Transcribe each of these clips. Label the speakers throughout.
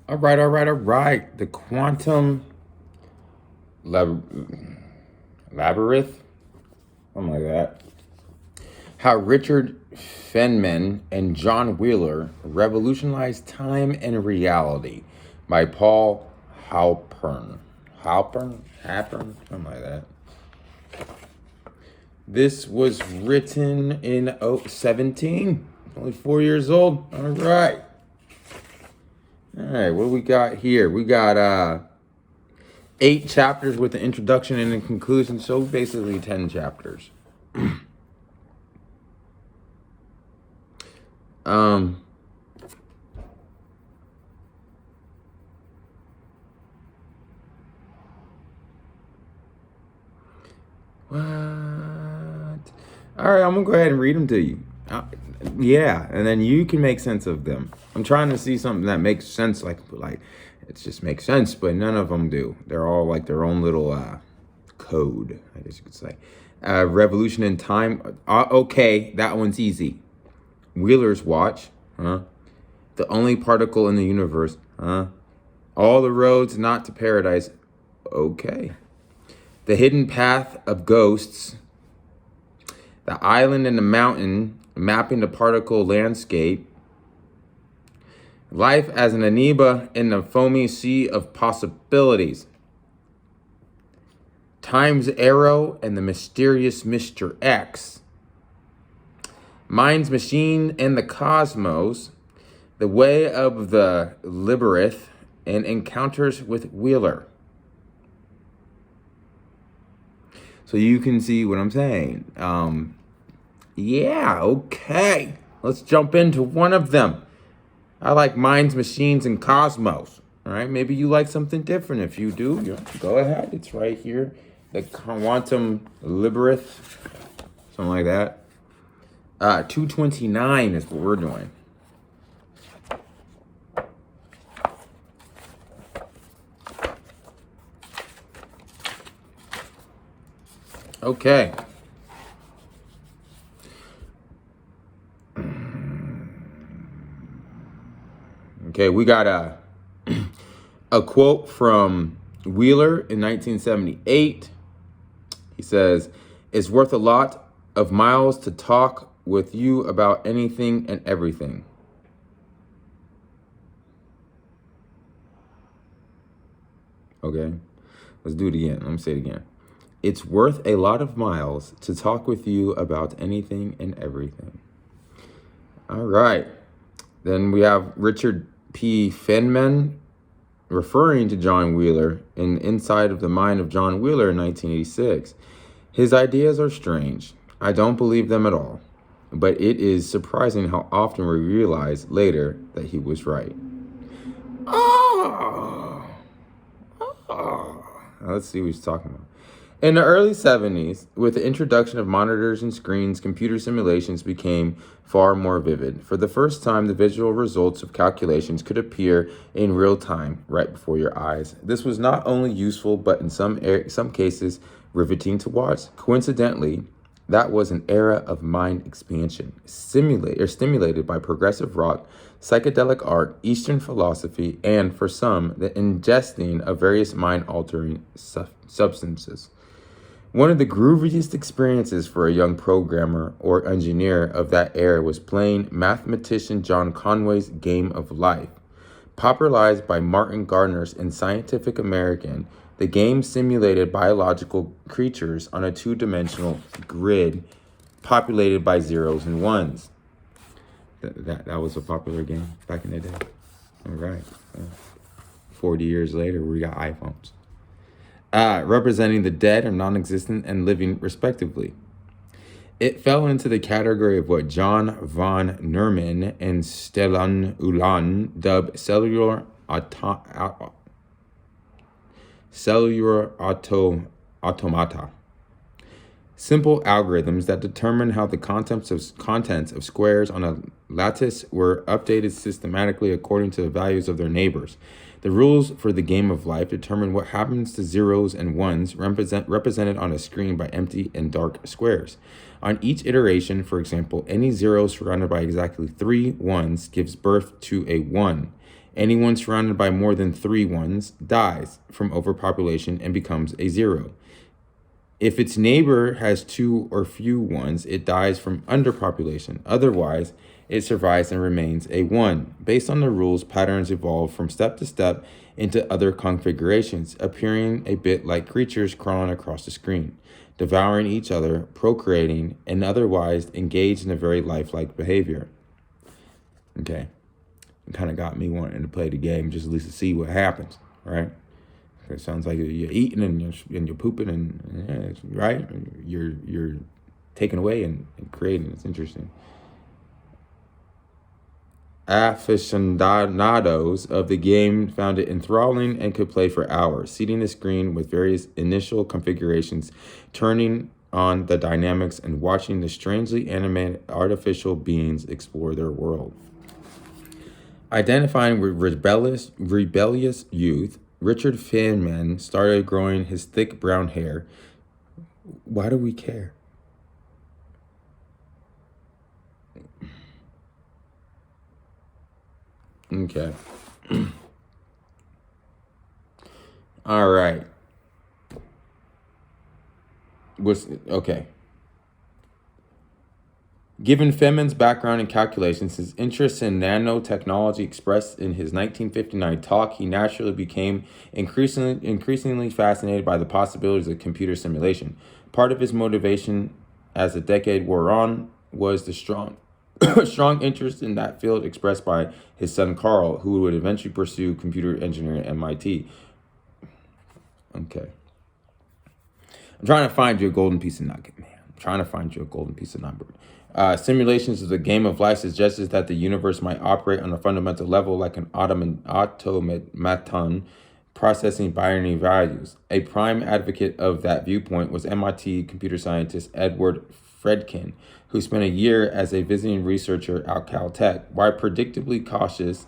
Speaker 1: All right, all right, all right. The quantum labyrinth, something like that. How Richard Feynman and John Wheeler revolutionized time and reality by Paul Halpern. Halpern, something like that. This was written in 17, only 4 years old. All right. All right, what do we got here? We got 8 chapters with an introduction and a conclusion, so basically 10 chapters. um, what? All right, I'm gonna go ahead and read them to you. Yeah, and then you can make sense of them. I'm trying to see something that makes sense, like it just makes sense, but none of them do. They're all like their own little code, I guess you could say. Revolution in time. Okay, that one's easy. Wheeler's watch, huh? The only particle in the universe, huh? All the roads not to paradise, okay. The hidden path of ghosts, the island and the mountain, mapping the particle landscape, life as an amoeba in the foamy sea of possibilities, time's arrow and the mysterious Mr. X, mind's machine and the cosmos, the way of the Labyrinth, and encounters with Wheeler. So you can see what I'm saying. Yeah, okay. Let's jump into one of them. I like minds, machines, and cosmos. All right, maybe you like something different. If you do, go ahead. It's right here. The quantum labyrinth, something like that. 229 is what we're doing. Okay. Okay, we got a quote from Wheeler in 1978. He says, "It's worth a lot of miles to talk with you about anything and everything." Okay, let's do it again. Let me say it again. It's worth a lot of miles to talk with you about anything and everything. All right. Then we have Richard P. Feynman referring to John Wheeler in Inside of the Mind of John Wheeler in 1986. His ideas are strange. I don't believe them at all. But it is surprising how often we realize later that he was right. Let's see what he's talking about. In the early 70s, with the introduction of monitors and screens, computer simulations became far more vivid. For the first time, the visual results of calculations could appear in real time right before your eyes. This was not only useful, but in some cases, riveting to watch. Coincidentally, that was an era of mind expansion, stimulated by progressive rock, psychedelic art, Eastern philosophy, and, for some, the ingesting of various mind-altering substances. One of the grooviest experiences for a young programmer or engineer of that era was playing mathematician John Conway's Game of Life. Popularized by Martin Gardner's in Scientific American, the game simulated biological creatures on a two-dimensional grid populated by zeros and ones. That was a popular game back in the day. All right. 40 years later, we got iPhones. Representing the dead or non-existent and living respectively. It fell into the category of what John von Neumann and Stellan Ulan dubbed cellular automata. Simple algorithms that determine how the contents of squares on a lattice were updated systematically according to the values of their neighbors. The rules for the game of life determine what happens to zeros and ones represented on a screen by empty and dark squares. On each iteration, for example, any zero surrounded by exactly 3 ones gives birth to a 1. Anyone surrounded by more than 3 ones dies from overpopulation and becomes a 0. If its neighbor has 2 or few ones, it dies from underpopulation. Otherwise, it survives and remains a 1. Based on the rules, patterns evolve from step to step into other configurations, appearing a bit like creatures crawling across the screen, devouring each other, procreating, and otherwise engaged in a very lifelike behavior. Okay. It kind of got me wanting to play the game just at least to see what happens, right? It sounds like you're eating and you're pooping and right. You're taking away and creating. It's interesting. Aficionados of the game found it enthralling and could play for hours, seating the screen with various initial configurations, turning on the dynamics and watching the strangely animated artificial beings explore their world. Identifying with rebellious youth, Richard Feynman started growing his thick brown hair. Why do we care? Okay. All right. Okay. Given Feynman's background in calculations, his interest in nanotechnology expressed in his 1959 talk, he naturally became increasingly fascinated by the possibilities of computer simulation. Part of his motivation as the decade wore on was the strong interest in that field expressed by his son Carl, who would eventually pursue computer engineering at MIT. Okay. I'm trying to find you a golden piece of nugget, man. Simulations of the game of life suggests that the universe might operate on a fundamental level like an automaton processing binary values. A prime advocate of that viewpoint was MIT computer scientist Edward Fredkin, who spent a year as a visiting researcher at Caltech. While predictably cautious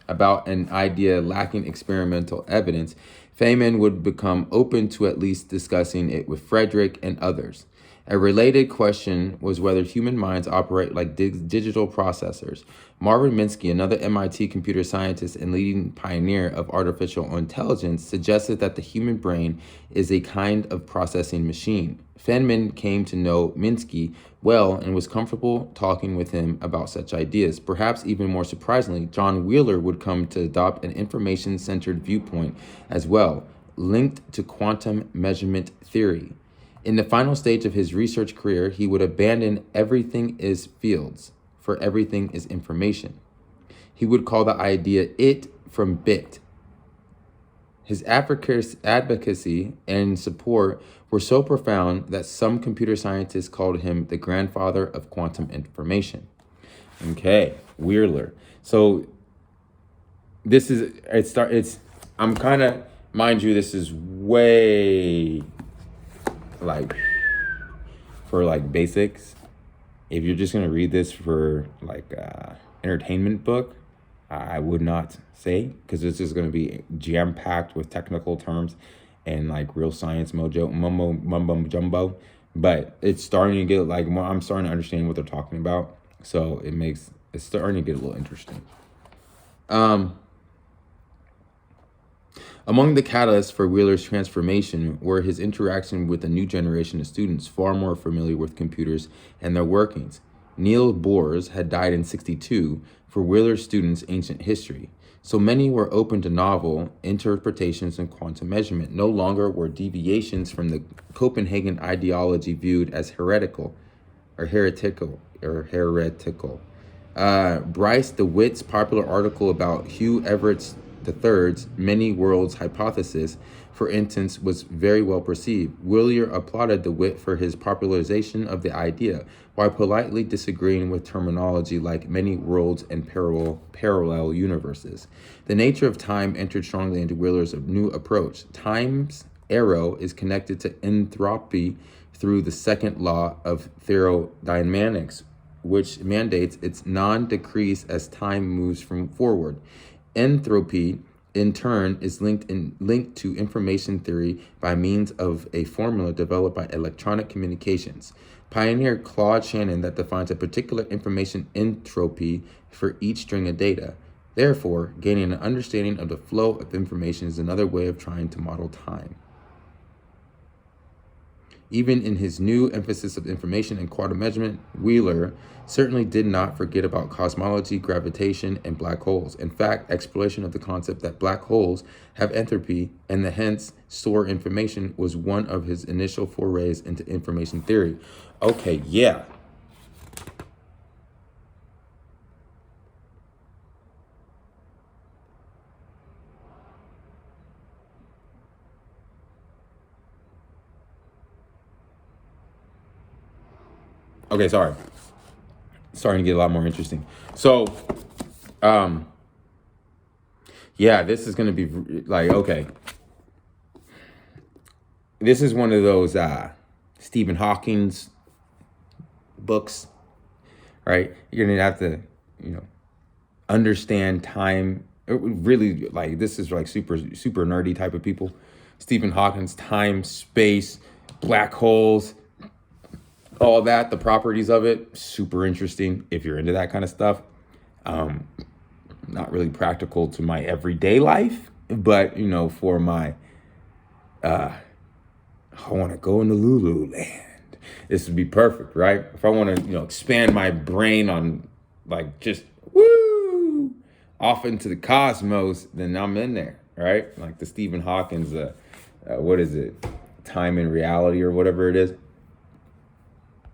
Speaker 1: about an idea lacking experimental evidence, Feynman would become open to at least discussing it with Frederick and others. A related question was whether human minds operate like digital processors. Marvin Minsky, another MIT computer scientist and leading pioneer of artificial intelligence, suggested that the human brain is a kind of processing machine. Feynman came to know Minsky well and was comfortable talking with him about such ideas. Perhaps even more surprisingly, John Wheeler would come to adopt an information-centered viewpoint as well, linked to quantum measurement theory. In the final stage of his research career, he would abandon everything is fields, for everything is information. He would call the idea it from bit. His advocacy and support were so profound that some computer scientists called him the grandfather of quantum information. Okay, Wheeler. So I'm kind of, mind you, this is way like for like basics. If you're just gonna read this for like entertainment book, I would not say, because this is gonna be jam-packed with technical terms and like real science mumbo jumbo. But it's starting to get like, I'm starting to understand what they're talking about, so it's starting to get a little interesting. Among the catalysts for Wheeler's transformation were his interaction with a new generation of students far more familiar with computers and their workings. Niels Bohr had died in 1962, for Wheeler's students' ancient history. So many were open to novel interpretations in quantum measurement. No longer were deviations from the Copenhagen ideology viewed as heretical. Bryce DeWitt's popular article about Hugh Everett III's many worlds hypothesis, for instance, was very well perceived. Wheeler applauded DeWitt for his popularization of the idea, while politely disagreeing with terminology like many worlds and parallel universes. The nature of time entered strongly into Wheeler's new approach. Time's arrow is connected to entropy through the second law of thermodynamics, which mandates its non-decrease as time moves forward. Entropy, in turn, is linked to information theory by means of a formula developed by electronic communications. Pioneer Claude Shannon that defines a particular information entropy for each string of data. Therefore, gaining an understanding of the flow of information is another way of trying to model time. Even in his new emphasis of information and quantum measurement, Wheeler certainly did not forget about cosmology, gravitation, and black holes. In fact, exploration of the concept that black holes have entropy and hence store information was one of his initial forays into information theory. Okay, yeah. Okay, sorry. Starting to get a lot more interesting. So, yeah, this is going to be like, okay. This is one of those Stephen Hawking's books, right? You're going to have to, understand time. Really, like, this is like super nerdy type of people. Stephen Hawking's time, space, black holes, all that, the properties of it, super interesting if you're into that kind of stuff. Not really practical to my everyday life, but for my I want to go into Lululand. This would be perfect, right? If I want to, expand my brain on like just woo off into the cosmos, then I'm in there, right? Like the Stephen Hawking's, what is it? Time and Reality or whatever it is.